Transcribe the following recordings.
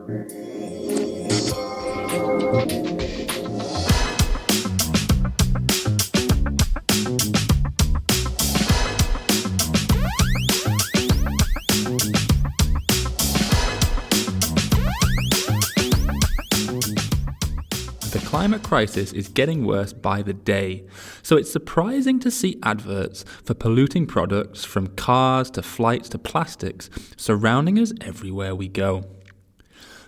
The climate crisis is getting worse by the day, so it's surprising to see adverts for polluting products from cars to flights to plastics surrounding us everywhere we go.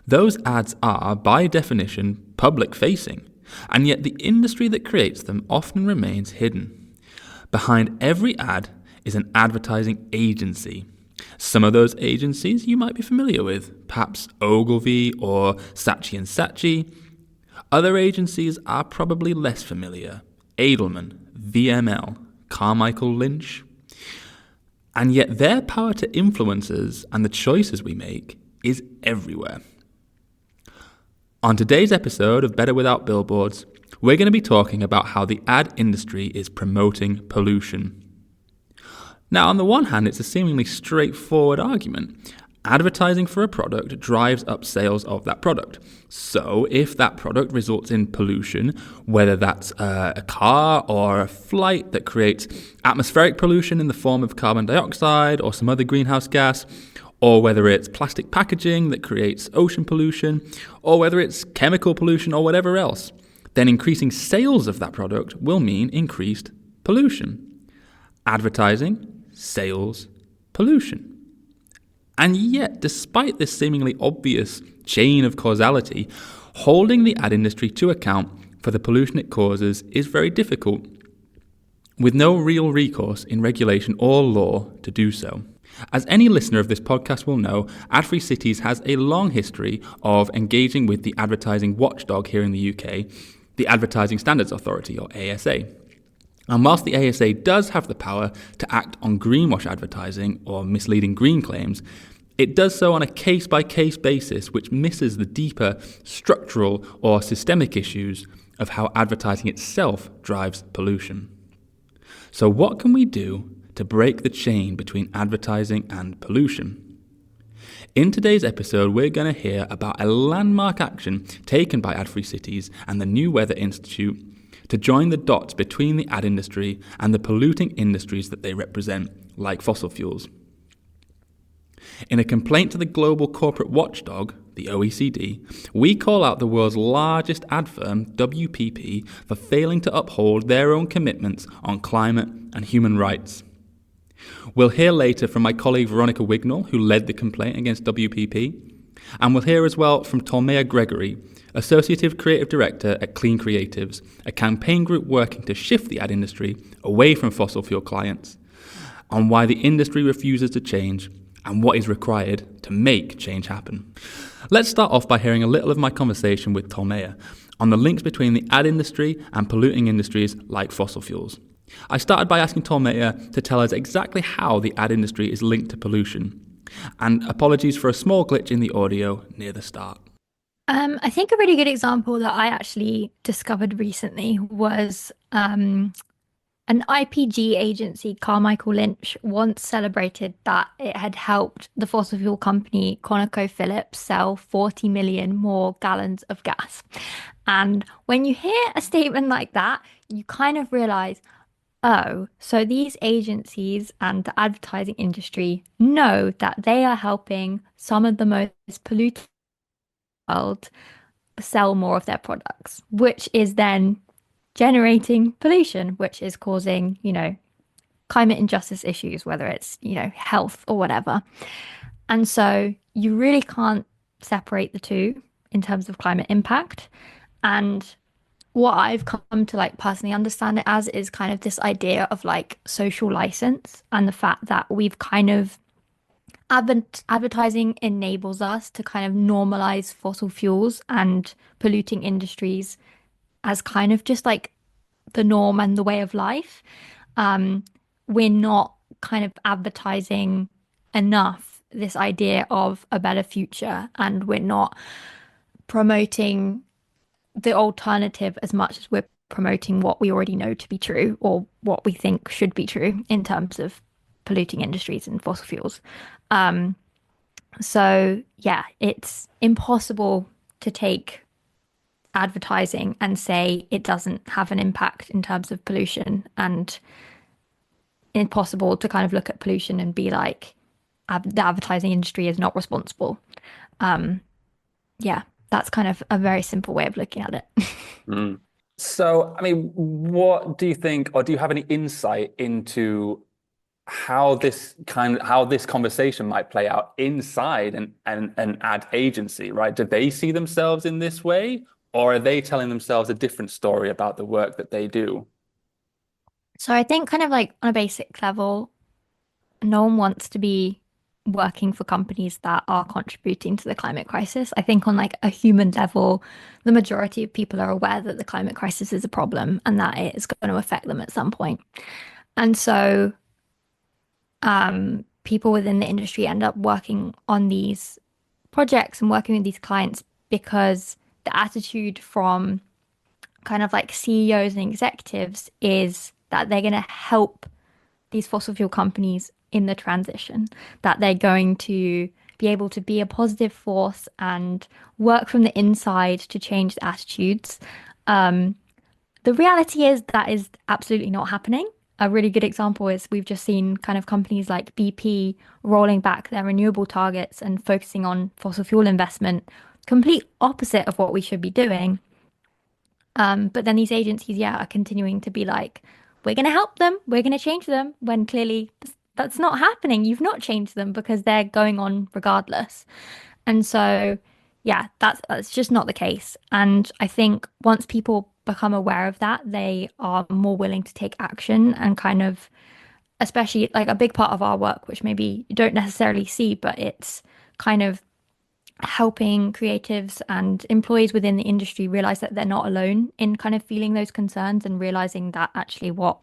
Those ads are, by definition, public-facing, and yet the industry that creates them often remains hidden. Behind every ad is an advertising agency. Some of those agencies you might be familiar with, perhaps Ogilvy or Saatchi & Saatchi. Other agencies are probably less familiar, Edelman, VML, Carmichael Lynch. And yet their power to influence us and the choices we make is everywhere. On today's episode of Better Without Billboards, we're going to be talking about how the ad industry is promoting pollution. Now, on the one hand, it's a seemingly straightforward argument. Advertising for a product drives up sales of that product. So if that product results in pollution, whether that's a car or a flight that creates atmospheric pollution in the form of carbon dioxide or some other greenhouse gas, or whether it's plastic packaging that creates ocean pollution, or whether it's chemical pollution or whatever else, then increasing sales of that product will mean increased pollution. Advertising, sales, pollution. And yet, despite this seemingly obvious chain of causality, holding the ad industry to account for the pollution it causes is very difficult, with no real recourse in regulation or law to do so. As any listener of this podcast will know, Adfree Cities has a long history of engaging with the advertising watchdog here in the UK, the Advertising Standards Authority, or ASA. And whilst the ASA does have the power to act on greenwash advertising or misleading green claims, it does so on a case-by-case basis, which misses the deeper structural or systemic issues of how advertising itself drives pollution. So what can we do to break the chain between advertising and pollution? In today's episode, we're going to hear about a landmark action taken by Adfree Cities and the New Weather Institute to join the dots between the ad industry and the polluting industries that they represent, like fossil fuels. In a complaint to the global corporate watchdog, the OECD, we call out the world's largest ad firm, WPP, for failing to uphold their own commitments on climate and human rights. We'll hear later from my colleague Veronica Wignall, who led the complaint against WPP, and we'll hear as well from Tolmeia Gregory, Associative Creative Director at Clean Creatives, a campaign group working to shift the ad industry away from fossil fuel clients, on why the industry refuses to change and what is required to make change happen. Let's start off by hearing a little of my conversation with Tolmeia on the links between the ad industry and polluting industries like fossil fuels. I started by asking Tolmeia to tell us exactly how the ad industry is linked to pollution, and apologies for a small glitch in the audio near the start. I think a really good example that I actually discovered recently was an IPG agency, Carmichael Lynch, once celebrated that it had helped the fossil fuel company ConocoPhillips sell 40 million more gallons of gas. And when you hear a statement like that, you kind of realize, oh, so these agencies and the advertising industry know that they are helping some of the most polluted world sell more of their products, which is then generating pollution, which is causing, climate injustice issues, whether it's, health or whatever. And so you really can't separate the two in terms of climate impact. And what I've come to personally understand it as is kind of this idea of social license, and the fact that we've kind of advertising enables us to kind of normalize fossil fuels and polluting industries as kind of just the norm and the way of life. We're not kind of advertising enough this idea of a better future, and we're not promoting the alternative as much as we're promoting what we already know to be true, or what we think should be true in terms of polluting industries and fossil fuels. So yeah, it's impossible to take advertising and say it doesn't have an impact in terms of pollution, and impossible to kind of look at pollution and be like, the advertising industry is not responsible. Um, yeah, that's kind of a very simple way of looking at it. Mm. So, I mean, what do you think, or do you have any insight into how this conversation might play out inside an ad agency, right? Do they see themselves in this way, or are they telling themselves a different story about the work that they do? So I think kind of like on a basic level, no one wants to be working for companies that are contributing to the climate crisis. I think on like a human level, the majority of people are aware that the climate crisis is a problem and that it is going to affect them at some point. And so people within the industry end up working on these projects and working with these clients because the attitude from kind of like CEOs and executives is that they're going to help these fossil fuel companies in the transition, that they're going to be able to be a positive force and work from the inside to change the attitudes. The reality is that is absolutely not happening. A really good example is we've just seen kind of companies like BP rolling back their renewable targets and focusing on fossil fuel investment, complete opposite of what we should be doing. But then these agencies, yeah, are continuing to be like, we're going to help them, we're going to change them, when clearly that's not happening. You've not changed them because they're going on regardless. And so, yeah, that's just not the case. And I think once people become aware of that, they are more willing to take action and kind of, especially like a big part of our work, which maybe you don't necessarily see, but it's kind of helping creatives and employees within the industry realize that they're not alone in kind of feeling those concerns and realizing that actually what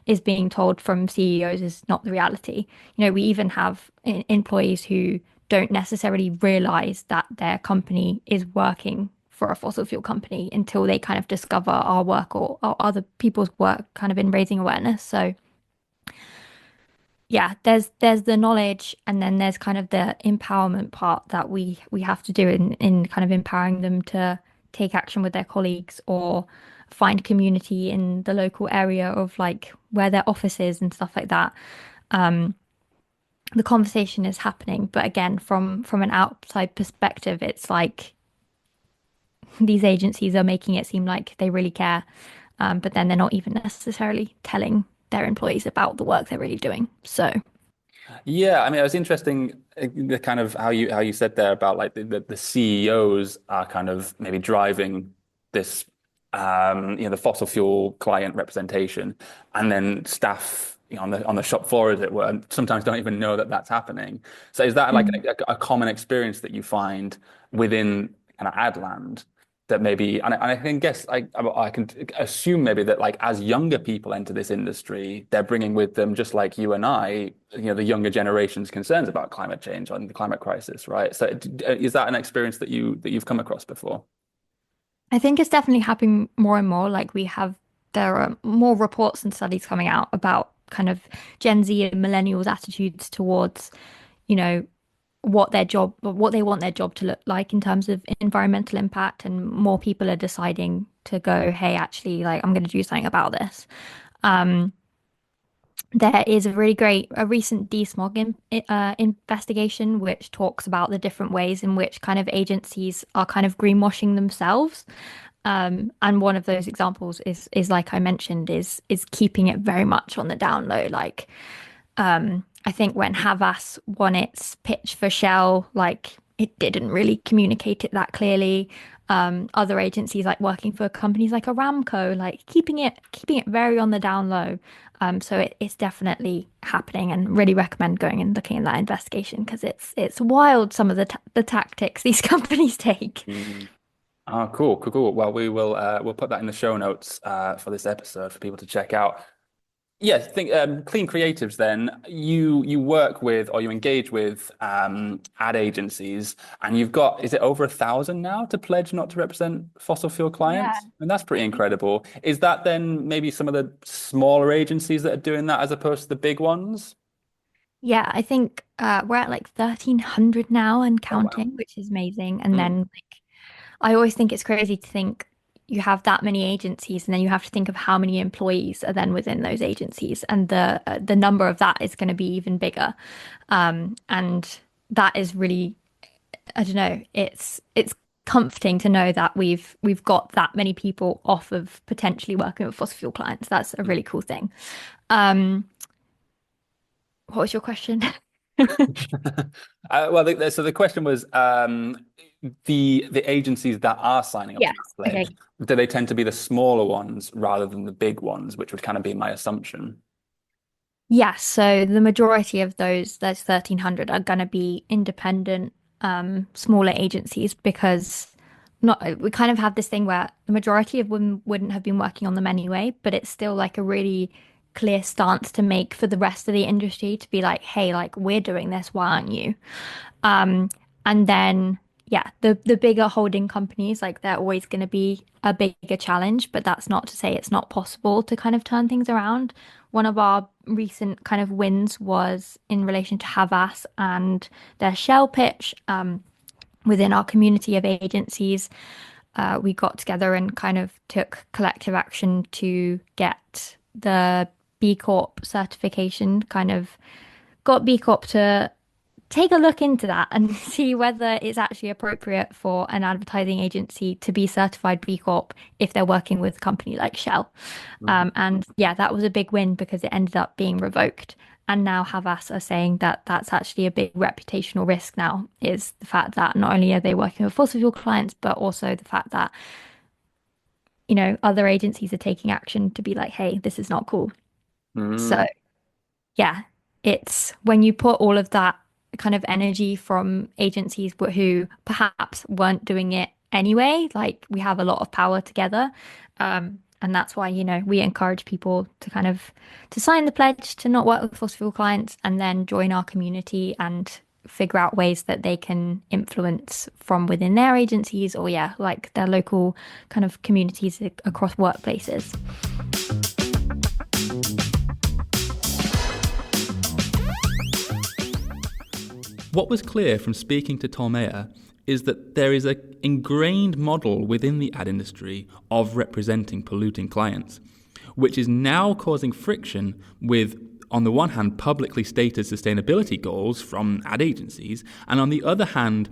is being told from CEOs is not the reality. You know, we even have employees who don't necessarily realize that their company is working for a fossil fuel company until they kind of discover our work or other people's work kind of in raising awareness. So yeah, there's the knowledge and then there's kind of the empowerment part that we have to do in kind of empowering them to take action with their colleagues or find community in the local area of like where their office is and stuff like that. Um, the conversation is happening, but again, from an outside perspective, it's like these agencies are making it seem like they really care, but then they're not even necessarily telling their employees about the work they're really doing. So. Yeah, I mean, it was interesting the kind of how you said there about like the CEOs are kind of maybe driving this the fossil fuel client representation, and then staff on the shop floor, as it were, sometimes don't even know that that's happening. So is that like Mm. a common experience that you find within kind of ad land? That maybe, and I can guess, I can assume maybe that like as younger people enter this industry, they're bringing with them, just like you and I, the younger generation's concerns about climate change and the climate crisis, right? So is that an experience that you've come across before? I think it's definitely happening more and more. Like there are more reports and studies coming out about kind of Gen Z and millennials' attitudes towards, you know, what they want their job to look like in terms of environmental impact, and more people are deciding to go, hey, actually, like I'm going to do something about this. Um, there is a recent investigation which talks about the different ways in which kind of agencies are kind of greenwashing themselves. And one of those examples is like I mentioned, is keeping it very much on the down low. Like I think when Havas won its pitch for Shell, like it didn't really communicate it that clearly. Other agencies like working for companies like Aramco, like keeping it very on the down low. So it's definitely happening, and really recommend going and looking at that investigation because it's wild some of the tactics these companies take. Mm. Oh, cool. Well, we'll put that in the show notes for this episode for people to check out. Yes, think Clean Creatives. Then you work with or you engage with ad agencies, and you've got, is it over 1,000 now to pledge not to represent fossil fuel Yeah. clients? And that's pretty incredible. Is that then maybe some of the smaller agencies that are doing that as opposed to the big ones? Yeah, I think we're at like 1,300 now and Oh, wow. counting, which is amazing. And Mm. then like I always think it's crazy to think you have that many agencies, and then you have to think of how many employees are then within those agencies, and the number of that is going to be even bigger. And that is really, I don't know, it's comforting to know that we've got that many people off of potentially working with fossil fuel clients. That's a really cool thing. Um, what was your question? So the question was the agencies that are signing up to Yes. that Okay. pledge, do they tend to be the smaller ones rather than the big ones, which would kind of be my assumption? Yes, so the majority of those 1,300 are going to be independent, smaller agencies because not we kind of have this thing where the majority of women wouldn't have been working on them anyway, but it's still like a really clear stance to make for the rest of the industry to be like, hey, like we're doing this, why aren't you? Um, and then yeah, the bigger holding companies, like they're always going to be a bigger challenge, but that's not to say it's not possible to kind of turn things around. One of our recent kind of wins was in relation to Havas and their shell pitch. Within our community of agencies, we got together and kind of took collective action to get the B Corp certification, kind of got B Corp to take a look into that and see whether it's actually appropriate for an advertising agency to be certified B Corp if they're working with a company like Shell. Mhm. And yeah, that was a big win because it ended up being revoked. And now Havas are saying that that's actually a big reputational risk now, is the fact that not only are they working with fossil fuel clients, but also the fact that, other agencies are taking action to be like, hey, this is not cool. So Mm. yeah, it's when you put all of that kind of energy from agencies who perhaps weren't doing it anyway, like we have a lot of power together. And that's why, we encourage people to kind of to sign the pledge to not work with fossil fuel clients and then join our community and figure out ways that they can influence from within their agencies or yeah, like their local kind of communities across workplaces. What was clear from speaking to Tolmeia is that there is an ingrained model within the ad industry of representing polluting clients, which is now causing friction with, on the one hand, publicly stated sustainability goals from ad agencies, and on the other hand,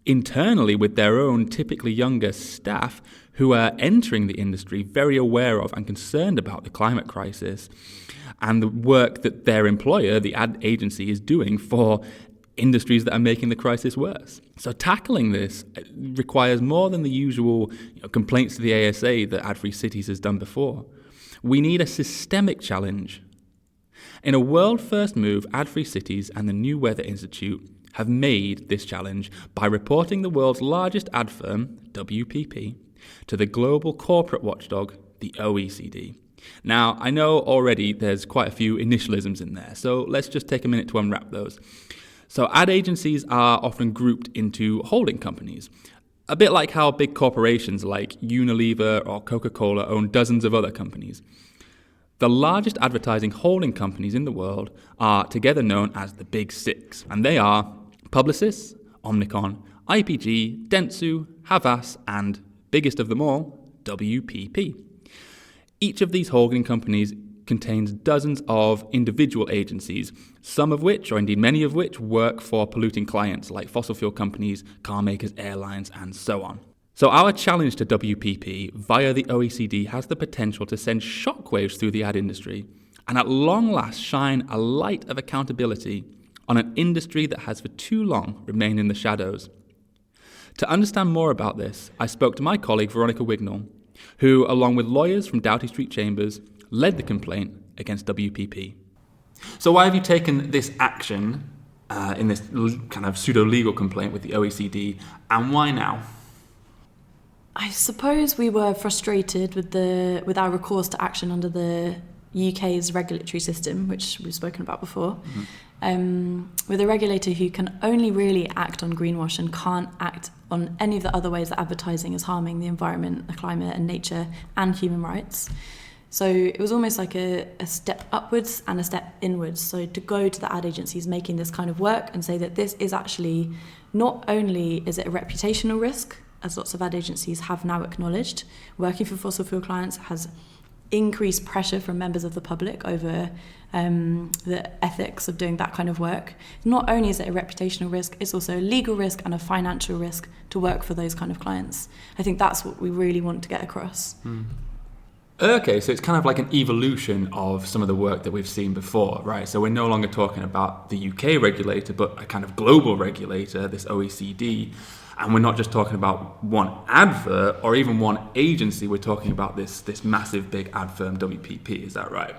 internally with their own typically younger staff who are entering the industry very aware of and concerned about the climate crisis and the work that their employer, the ad agency, is doing for industries that are making the crisis worse. So tackling this requires more than the usual complaints to the ASA that Adfree Cities has done before. We need a systemic challenge. In a world-first move, Adfree Cities and the New Weather Institute have made this challenge by reporting the world's largest ad firm, WPP, to the global corporate watchdog, the OECD. Now, I know already there's quite a few initialisms in there, so let's just take a minute to unwrap those. So ad agencies are often grouped into holding companies, a bit like how big corporations like Unilever or Coca-Cola own dozens of other companies. The largest advertising holding companies in the world are together known as the Big Six, and they are Publicis, Omnicom, IPG, Dentsu, Havas, and, biggest of them all, WPP. Each of these holding companies contains dozens of individual agencies, some of which, or indeed many of which, work for polluting clients like fossil fuel companies, car makers, airlines, and so on. So our challenge to WPP via the OECD has the potential to send shockwaves through the ad industry and at long last shine a light of accountability on an industry that has for too long remained in the shadows. To understand more about this, I spoke to my colleague Veronica Wignall, who, along with lawyers from Doughty Street Chambers, led the complaint against WPP. So why have you taken this action in this kind of pseudo-legal complaint with the OECD, and why now? I suppose we were frustrated with our recourse to action under the UK's regulatory system, which we've spoken about before, with a regulator who can only really act on greenwash and can't act on any of the other ways that advertising is harming the environment, the climate and nature and human rights. So it was almost like a step upwards and a step inwards. So to go to the ad agencies making this kind of work and say that this is actually, not only is it a reputational risk, as lots of ad agencies have now acknowledged, working for fossil fuel clients has increased pressure from members of the public over the ethics of doing that kind of work. Not only is it a reputational risk, it's also a legal risk and a financial risk to work for those kind of clients. I think that's what we really want to get across. Okay, so it's kind of like an evolution of some of the work that we've seen before, right? So we're no longer talking about the UK regulator, but a kind of global regulator, this OECD. And we're not just talking about one advert or even one agency, we're talking about this massive big ad firm, WPP, is that right?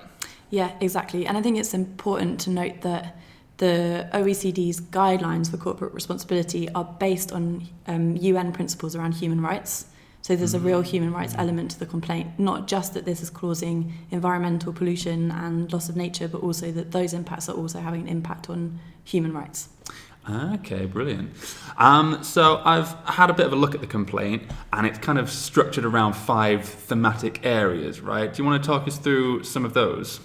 Yeah, exactly. And I think it's important to note that the OECD's guidelines for corporate responsibility are based on UN principles around human rights. So there's a real human rights element to the complaint, not just that this is causing environmental pollution and loss of nature, but also that those impacts are also having an impact on human rights. Okay, brilliant. So I've had a bit of a look at the complaint, and it's kind of structured around 5 thematic areas, right? Do you want to talk us through some of those?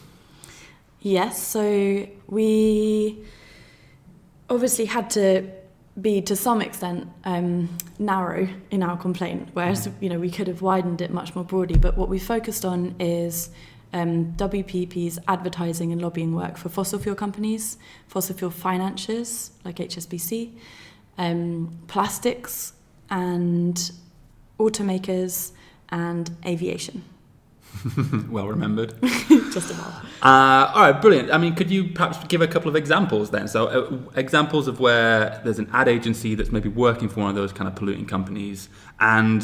Yes, so we obviously had to be to some extent narrow in our complaint, whereas we could have widened it much more broadly. But what we focused on is WPP's advertising and lobbying work for fossil fuel companies, fossil fuel financiers like HSBC, plastics and automakers and aviation. Well remembered. Just about. All right, brilliant. I mean, could you perhaps give a couple of examples then? So examples of where there's an ad agency that's maybe working for one of those kind of polluting companies and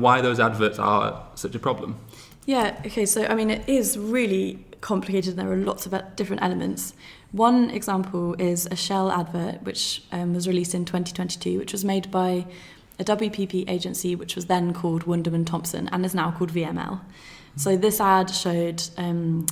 why those adverts are such a problem. Yeah, okay, so I mean, it is really complicated. There are lots of different elements. One example is a Shell advert, which was released in 2022, which was made by a WPP agency, which was then called Wunderman Thompson and is now called VML. So this ad showed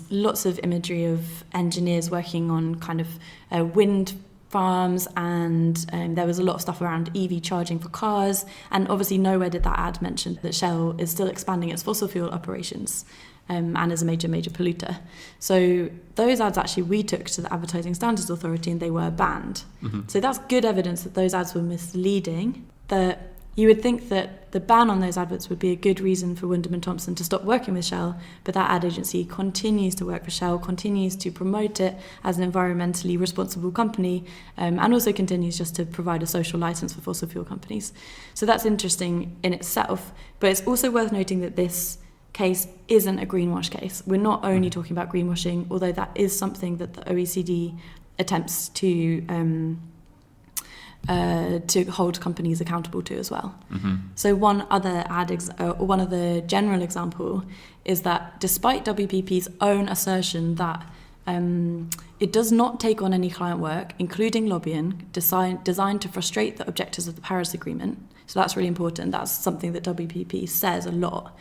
lots of imagery of engineers working on kind of wind farms, and there was a lot of stuff around EV charging for cars, and obviously nowhere did that ad mention that Shell is still expanding its fossil fuel operations and is a major polluter. So those ads actually we took to the Advertising Standards Authority and they were banned. So that's good evidence that those ads were misleading. That you would think that the ban on those adverts would be a good reason for Wunderman Thompson to stop working with Shell, but that ad agency continues to work for Shell, continues to promote it as an environmentally responsible company, and also continues just to provide a social license for fossil fuel companies. So that's interesting in itself, but it's also worth noting that this case isn't a greenwash case. We're not only talking about greenwashing, although that is something that the OECD attempts to hold companies accountable to as well. So one other one other general example is that despite WPP's own assertion that it does not take on any client work, including lobbying, designed to frustrate the objectives of the Paris Agreement, so that's really important, that's something that WPP says a lot,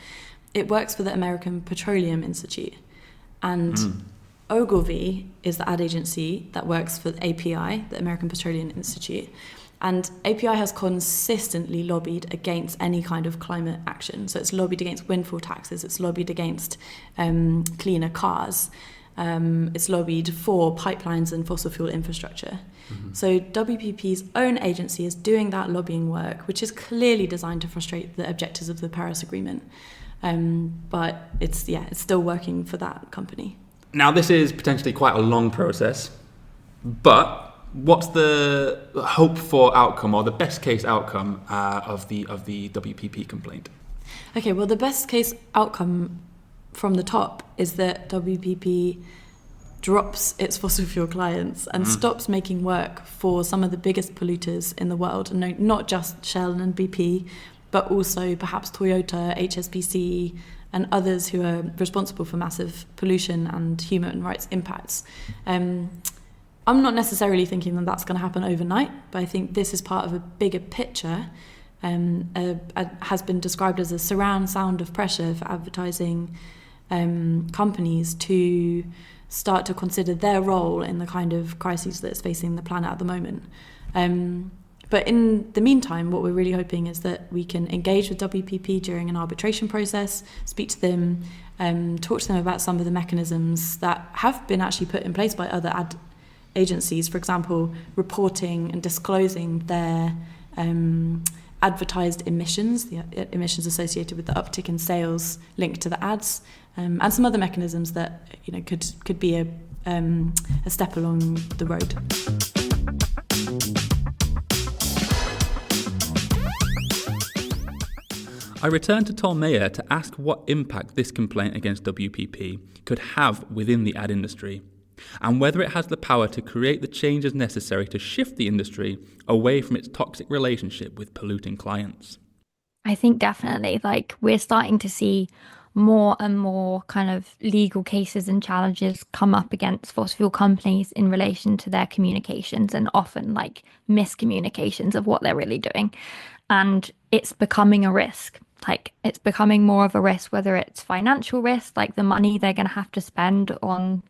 it works for the American Petroleum Institute. And Ogilvy is the ad agency that works for the API, the American Petroleum Institute. And API has consistently lobbied against any kind of climate action. So it's lobbied against windfall taxes, it's lobbied against cleaner cars, it's lobbied for pipelines and fossil fuel infrastructure. So WPP's own agency is doing that lobbying work, which is clearly designed to frustrate the objectives of the Paris Agreement. But it's still working for that company. Now, this is potentially quite a long process, but what's the hope for outcome or the best case outcome of the WPP complaint? Okay, well, the best case outcome from the top is that WPP drops its fossil fuel clients and stops making work for some of the biggest polluters in the world, and not just Shell and BP, but also perhaps Toyota, HSBC, and others who are responsible for massive pollution and human rights impacts. I'm not necessarily thinking that that's going to happen overnight, but I think this is part of a bigger picture, has been described as a surround sound of pressure for advertising companies to start to consider their role in the kind of crises that's facing the planet at the moment. But in the meantime, what we're really hoping is that we can engage with WPP during an arbitration process, speak to them, talk to them about some of the mechanisms that have been actually put in place by other ad agencies, for example, reporting and disclosing their advertised emissions, the emissions associated with the uptick in sales linked to the ads, and some other mechanisms that could be a step along the road. I returned to Tolmeia to ask what impact this complaint against WPP could have within the ad industry, and whether it has the power to create the changes necessary to shift the industry away from its toxic relationship with polluting clients. I think definitely, we're starting to see more and more kind of legal cases and challenges come up against fossil fuel companies in relation to their communications, and often miscommunications of what they're really doing. And it's becoming a risk. It's becoming more of a risk, whether it's financial risk, the money they're going to have to spend on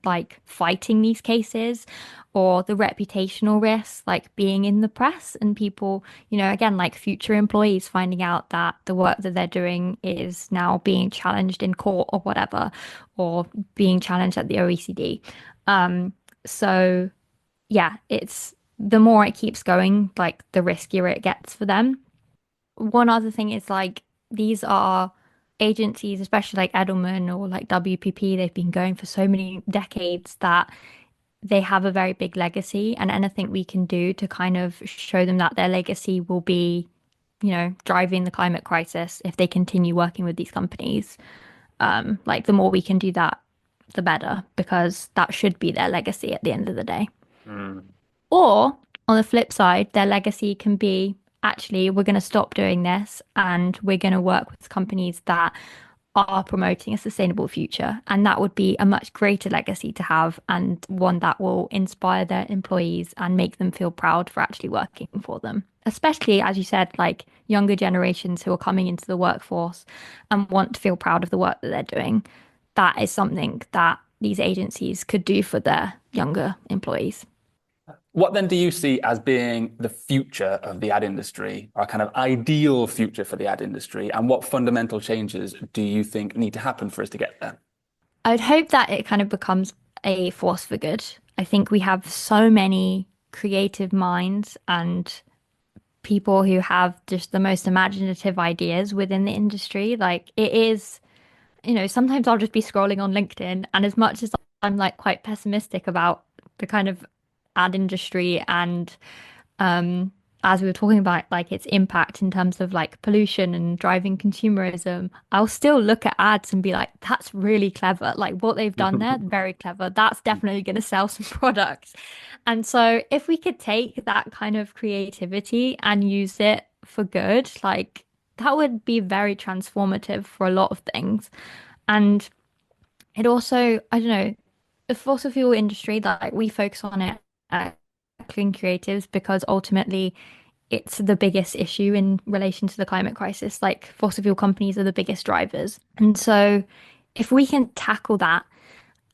fighting these cases, or the reputational risk, being in the press and people, again, future employees finding out that the work that they're doing is now being challenged in court or whatever, or being challenged at the OECD. So yeah, it's the more it keeps going, the riskier it gets for them. One other thing is these are agencies, especially like Edelman or WPP, they've been going for so many decades that they have a very big legacy, and anything we can do to kind of show them that their legacy will be, driving the climate crisis if they continue working with these companies. The more we can do that, the better, because that should be their legacy at the end of the day. Or on the flip side, their legacy can be, actually, we're going to stop doing this and we're going to work with companies that are promoting a sustainable future. And that would be a much greater legacy to have, and one that will inspire their employees and make them feel proud for actually working for them. Especially, as you said, younger generations who are coming into the workforce and want to feel proud of the work that they're doing. That is something that these agencies could do for their younger employees. What then do you see as being the future of the ad industry, or a kind of ideal future for the ad industry? And what fundamental changes do you think need to happen for us to get there? I would hope that it kind of becomes a force for good. I think we have so many creative minds and people who have just the most imaginative ideas within the industry. It is, sometimes I'll just be scrolling on LinkedIn, and as much as I'm quite pessimistic about the kind of ad industry and as we were talking about its impact in terms of pollution and driving consumerism, I'll still look at ads and be that's really clever, what they've done there, very clever, that's definitely going to sell some products. And so if we could take that kind of creativity and use it for good, that would be very transformative for a lot of things. And it also, I don't know, the fossil fuel industry, we focus on it at Clean Creatives because ultimately it's the biggest issue in relation to the climate crisis. Fossil fuel companies are the biggest drivers. And so if we can tackle that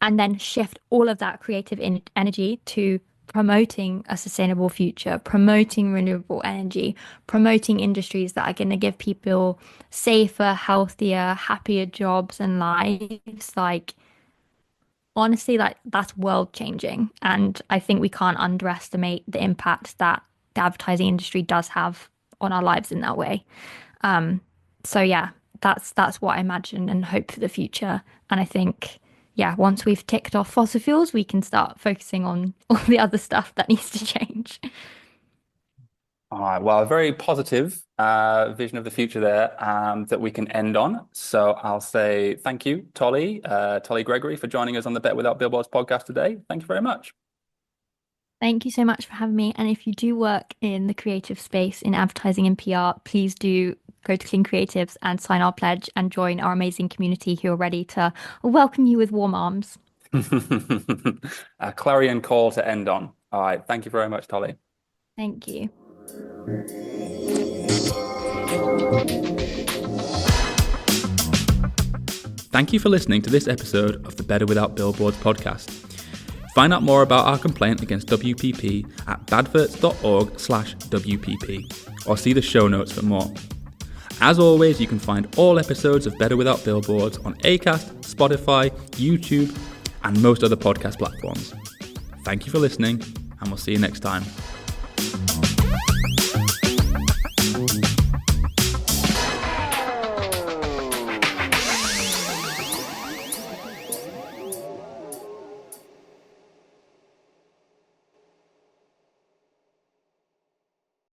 and then shift all of that creative energy to promoting a sustainable future, promoting renewable energy, promoting industries that are going to give people safer, healthier, happier jobs and lives, honestly, that's world changing. And I think we can't underestimate the impact that the advertising industry does have on our lives in that way. So yeah, that's what I imagine and hope for the future. And I think, once we've ticked off fossil fuels, we can start focusing on all the other stuff that needs to change. All right. Well, a very positive vision of the future there that we can end on. So I'll say thank you, Tolly Gregory, for joining us on the Bet Without Billboards podcast today. Thank you very much. Thank you so much for having me. And if you do work in the creative space in advertising and PR, please do go to Clean Creatives and sign our pledge and join our amazing community who are ready to welcome you with warm arms. A clarion call to end on. All right. Thank you very much, Tolly. Thank you. Thank you for listening to this episode of the Better Without Billboards podcast. Find out more about our complaint against WPP at badverts.org/WPP or see the show notes for more. As always, you can find all episodes of Better Without Billboards on Acast, Spotify, YouTube, and most other podcast platforms. Thank you for listening, and we'll see you next time.